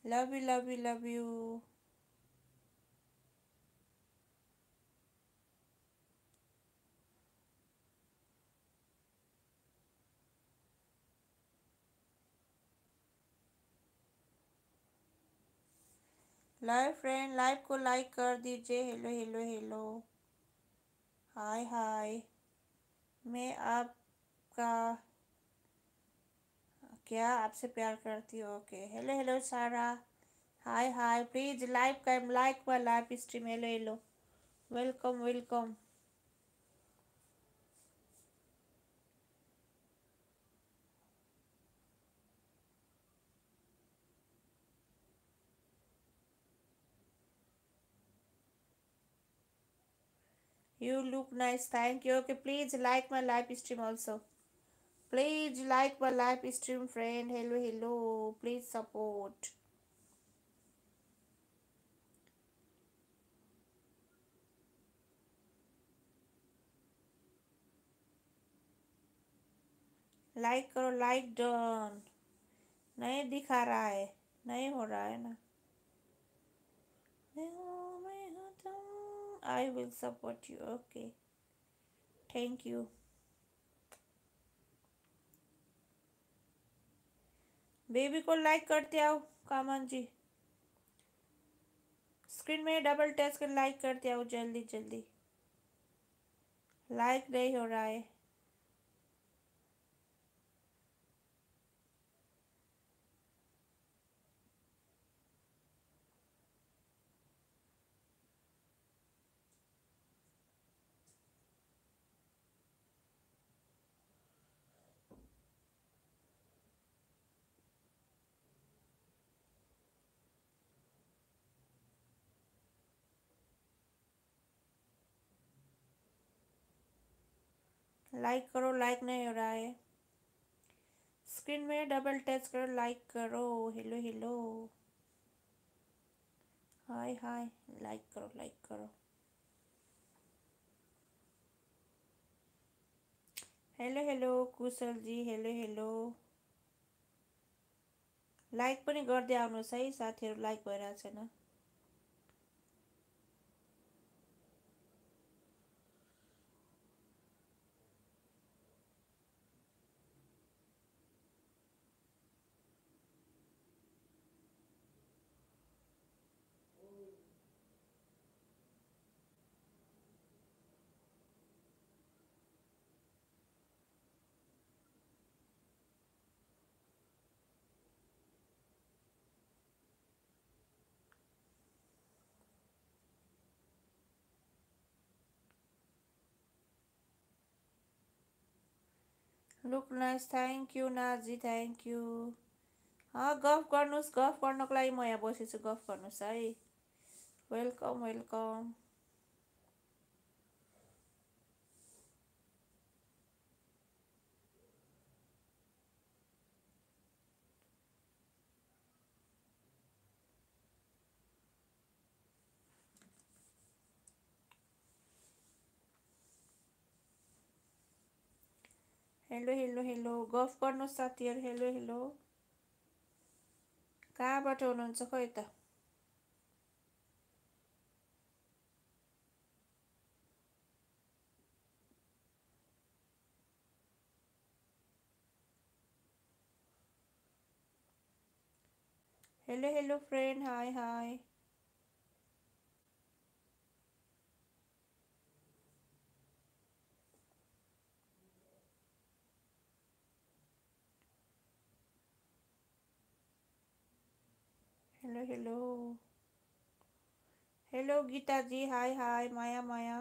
Love you, love you, love you. Live friend, live को like कर दीजिए। Hello hello hello. Hi hi. मैं आपका क्या आपसे प्यार करती हूँ। ओके, हेलो हेलो सारा। हाय हाय, प्लीज लाइव का लाइक व live stream. Hello hello, welcome welcome. You look nice, thank you. Okay, please like my live stream also. Please like my live stream, friend. Hello hello, please support. Like करो, like done. नहीं दिखा रहा है, नहीं हो रहा है ना। I will support you. Okay, thank you. Baby को लाइक करते आओ, कामन जी। स्क्रीन में डबल टच कर लाइक करते आओ, जल्दी जल्दी। लाइक नहीं हो रहा है। लाइक करो, लाइक नहीं हो रहा है। स्क्रीन में डबल टच करो, लाइक करो। हेलो हेलो, हाय हाय। लाइक करो, लाइक करो। हेलो हेलो कुशल जी, हेलो हेलो। लाइक पनि गर्दै आउनुहोस् है, साथीहरू लाइक भइरहेको छैन। Look nice, thank you Nazi, thank you. गफ गर्नुहोस्, गफ गर्नको लागि म यहाँ बसेछु, गफ गर्नुहोस् है। Welcome welcome. Hello hello hello, गफ गर्नुहोस् साथीहरू। हेलो हेलो, कहाँबाट हुनुहुन्छ खै त। Hello hello friend, hi hi. Hello hello hello Geetaji, hi hi. माया माया,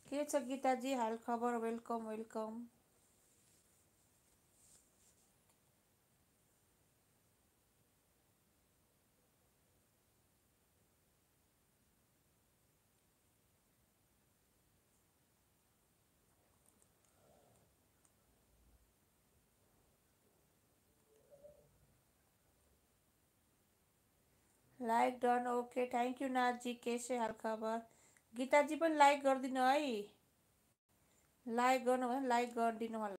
के छ गीताजी हाल खबर। Welcome welcome. Like done, okay thank you नाजी। के छ हाल खबर। गीताजी पनि लाइक गरिदिनु है। लाइक गर्नु भयो, लाइक गरिदिनु होला।